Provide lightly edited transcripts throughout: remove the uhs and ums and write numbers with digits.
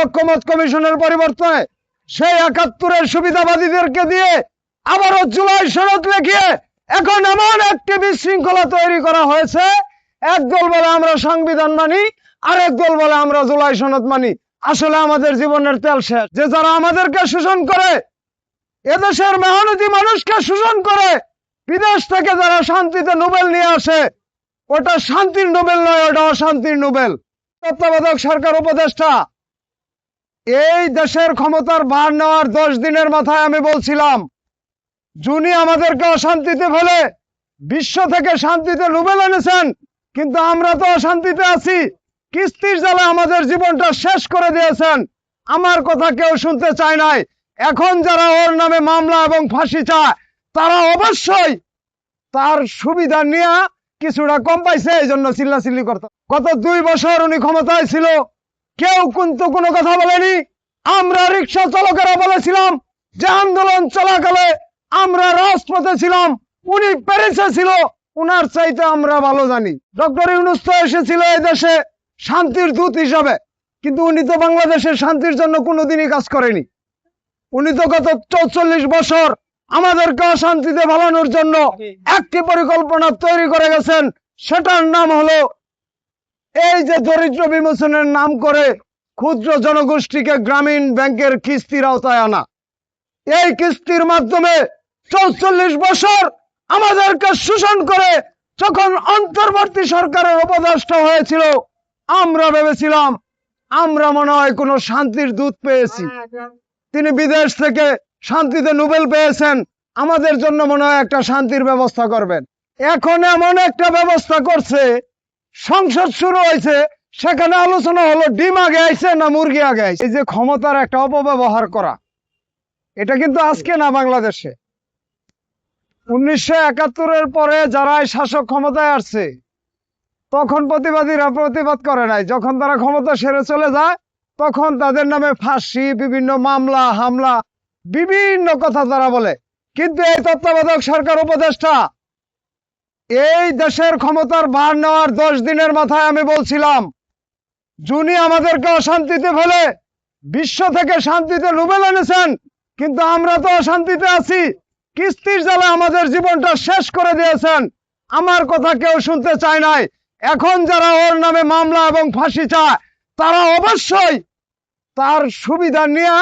ঐক্যমত কমিশনের পরিবর্তনে সেই ৭১-এর সুবিধাবাদীদেরকে দিয়ে আবারও জুলাই সনদ লিখিয়ে এখন এমন একটি বিশৃঙ্খলা তৈরি করা হয়েছে, একদল বলে আমরা সংবিধান মানি, আরেক দল বলে আমরা জুলাই সনদ মানি। আসলে আমাদের জীবনের তেল শেষ। যে যারা আমাদেরকে শোষণ করে, এদেশের মেহনতি মানুষকে শোষণ করে, বিদেশ থেকে যারা শান্তিতে নোবেল নিয়ে আসে, ওটা শান্তির নোবেল নয়, ওটা অশান্তির নোবেল। তত্ত্বাবধায়ক সরকার উপদেষ্টা এই দেশের ক্ষমতার ভার নেওয়ার 10 দিনের মাথায় আমি বলছিলাম, যিনি আমাদেরকে অশান্তিতে ফেলে বিশ্ব থেকে শান্তিতে নোবেল এনেছেন, কিন্তু আমরা তো অশান্তিতে আছি। কিস্তির জ্বালা আমাদের জীবনটা শেষ করে দিয়েছেন। আমার কথা কেউ শুনতে চায় নাই। এখন যারা ওর নামে মামলা এবং ফাঁসি চায়, তারা অবশ্যই তার সুবিধা নিয়ে কিছুটা কম পাইছে, এই জন্য চিল্লাচিল্লি করত। গত 2 বছর উনি ক্ষমতায় ছিল, কেউ কিন্তু কোনো কথা বলেনি। আমরা রিক্সা চালকেরা বলেছিলাম যে আন্দোলন চলাকালে আমরা রাজপথে ছিলাম, উনি প্যারিসে ছিল, উনার চাইতে আমরা ভালো জানি। ডক্টর ইউনূস তো এসেছিল এই দেশে শান্তির দূত হিসাবে, কিন্তু উনি তো বাংলাদেশের শান্তির জন্য কোনোদিনই কাজ করেনি। উনি তো গত ৪৪ বছর আমাদেরকে অশান্তিতে ভালানোর জন্য একটি পরিকল্পনা তৈরি করে গেছেন। সেটার নাম হলো এই যে দরিদ্র বিমোচনের নাম করে ক্ষুদ্র জনগোষ্ঠীকে গ্রামীণ ব্যাংকের কিস্তির আওতায় আনা। এই কিস্তির মাধ্যমে ৪৪ বছর আমাদেরকে শোষণ করে যখন অন্তর্বর্তী সরকারের উপদেষ্টা হয়েছিল, আমরা ভেবেছিলাম আমরা মনে হয় কোনো শান্তির দূত পেয়েছি। তিনি বিদেশ থেকে শান্তিতে নোবেল পেয়েছেন, আমাদের জন্য মনে হয় একটা শান্তির ব্যবস্থা করবেন। এখন এমন একটা ব্যবস্থা করছে, সংসদ শুরু হয়েছে, সেখানে আলোচনা হলো ডিম আগে আইছে না মুরগি আগে আইছে। এই যে ক্ষমতার একটা অপব্যবহার করা, এটা কিন্তু আজকে না, বাংলাদেশে 19৭১-এর পরে যারা শাসক ক্ষমতায় আসছে, তখন প্রতিবাদীরা প্রতিবাদ করে নাই। যখন তারা ক্ষমতা সেরে চলে যায়, তখন তাদের নামে ফাঁসি, বিভিন্ন মামলা হামলা, বিভিন্ন কথা তারা বলে। কিন্তু এই তত্ত্বাবধায়ক সরকার উপদেষ্টা এই দেশের ক্ষমতার ভার নেওয়ার 10 দিনের মাথায় আমি বলছিলাম, যিনি আমাদেরকে অশান্তিতে ফেলে বিশ্ব থেকে শান্তিতে নোবেল এনেছেন, কিন্তু আমরা তো অশান্তিতে আছি। কিস্তির জ্বালা আমাদের জীবনটা শেষ করে দিয়েছেন। আমার কথা কেউ শুনতে চায় নাই। এখন যারা ওর নামে মামলা এবং ফাঁসি চায়, তারা অবশ্যই তার সুবিধা নিয়ে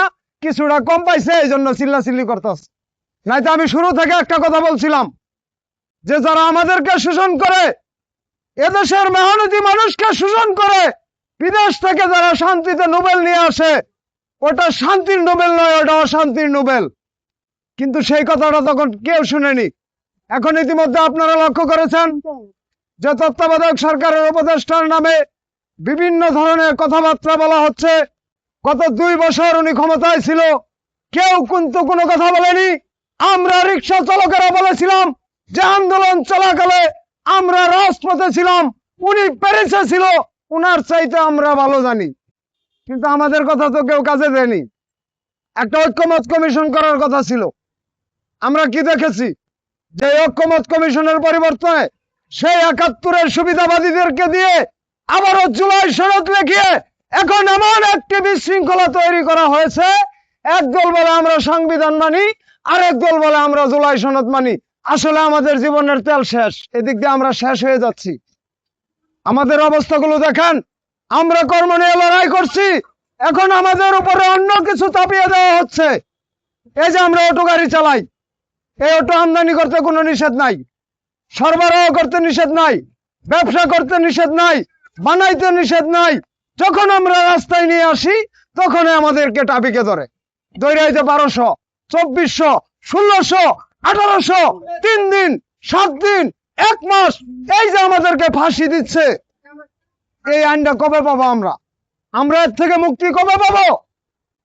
কিছুটা কম পাইছে, এই জন্য চিল্লাচিল্লি করতেছে। নাইতো আমি শুরু থেকে একটা কথা বলছিলাম যে যারা আমাদেরকে শোষণ করে, এদেশের মেহনতি মানুষকে শোষণ করে, বিদেশ থেকে যারা শান্তিতে নোবেল নিয়ে আসে, ওটা শান্তির নোবেল নয়, ওটা অশান্তির নোবেল। কিন্তু সেই কথাটা তখন কেউ শুনেনি। এখন ইতিমধ্যে আপনারা লক্ষ্য করেছেন যে তত্ত্বাবধায়ক সরকারের উপদেষ্টার নামে বিভিন্ন ধরনের কথাবার্তা বলা হচ্ছে। গত 2 বছর উনি ক্ষমতায় ছিল, কেউ কিন্তু কোনো কথা বলেনি। আমরা রিক্সা চালকেরা বলেছিলাম যে আন্দোলন চলাকালে আমরা রাজপথে ছিলাম, উনি প্যারিসে ছিল, উনার চাইতে আমরা ভালো জানি। কিন্তু আমাদের কথা তো কেউ কাজে দেয়নি। একটা ঐক্যমত কমিশন করার কথা ছিল। আমরা কি দেখেছি যে ঐক্যমত কমিশনের পরিবর্তনে সেই ৭১-এর সুবিধাবাদীদেরকে দিয়ে আবারও জুলাই সনদ লিখিয়ে এখন এমন একটি বিশৃঙ্খলা তৈরি করা হয়েছে, একদল বলে আমরা সংবিধান মানি, আরেক দল বলে আমরা জুলাই সনদ মানি। আসলে আমাদের জীবনের তেল শেষ। এদিক দিয়ে আমরা শেষ হয়ে যাচ্ছি। আমাদের অবস্থাগুলো দেখেন, আমরা কর্ম নিয়ে লড়াই করছি, এখন আমাদের উপরে অন্য কিছু চাপিয়ে দেওয়া হচ্ছে। এই যে আমরা অটো গাড়ি চালাই, এই অটো আমদানি করতে কোনো নিষেধ নাই, সরবরাহ করতে নিষেধ নাই, ব্যবসা করতে নিষেধ নাই, বানাইতে নিষেধ নাই। যখন আমরা রাস্তায় নিয়ে আসি, তখনই আমাদেরকে ট্রাফিকে ধরে দৌড়াইতে 1200, 2400, 1600, 1800, 3 দিন, 7 দিন, 1 মাস, এই যে আমাদেরকে ফাঁসি দিচ্ছে। এই আইনটা কবে পাবো আমরা? আমরা এর থেকে মুক্তি কবে পাবো?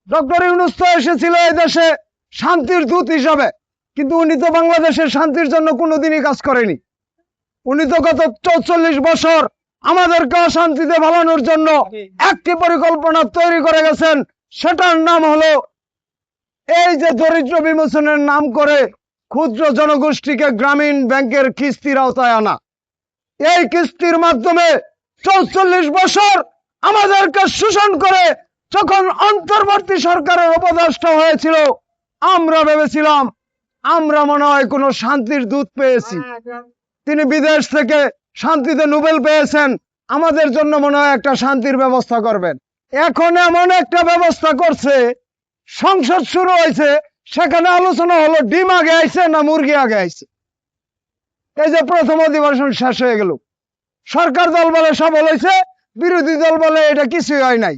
ডক্টর ইউনূস তো এসেছিল এই দেশে শান্তির দূত হিসাবে, কিন্তু উনি তো বাংলাদেশের শান্তির জন্য কোনোদিনই কাজ করেনি। উনি তো গত ৪৪ বছর আমাদেরকে অশান্তিতে ভালানোর জন্য একটি পরিকল্পনা তৈরি করে গেছেন। সেটার নাম হলো এই যে দরিদ্র বিমোচনের নাম করে ক্ষুদ্র জনগোষ্ঠীকে গ্রামীণ ব্যাংকের কিস্তির আওতায় আনা। এই কিস্তির মাধ্যমে ৪৪ বছর আমাদেরকে শোষণ করে যখন অন্তর্বর্তী সরকারের উপদেষ্টা হয়েছিল, আমরা ভেবেছিলাম আমরা মনে হয় কোনো শান্তির দূত পেয়েছি। তিনি বিদেশ থেকে শান্তিতে নোবেল পেয়েছেন, আমাদের জন্য মনে হয় একটা শান্তির ব্যবস্থা করবেন। এখন এমন একটা ব্যবস্থা করছে, সংসদ শুরু হয়েছে, সেখানে আলোচনা হলো ডিম আগে আইছে না মুরগি আগে আইছে। এই যে প্রথম অধিবেশন শেষ হয়ে গেল, সরকার দল বলে সফল হয়েছে, বিরোধী দল বলে এটা কিছুই হয় নাই।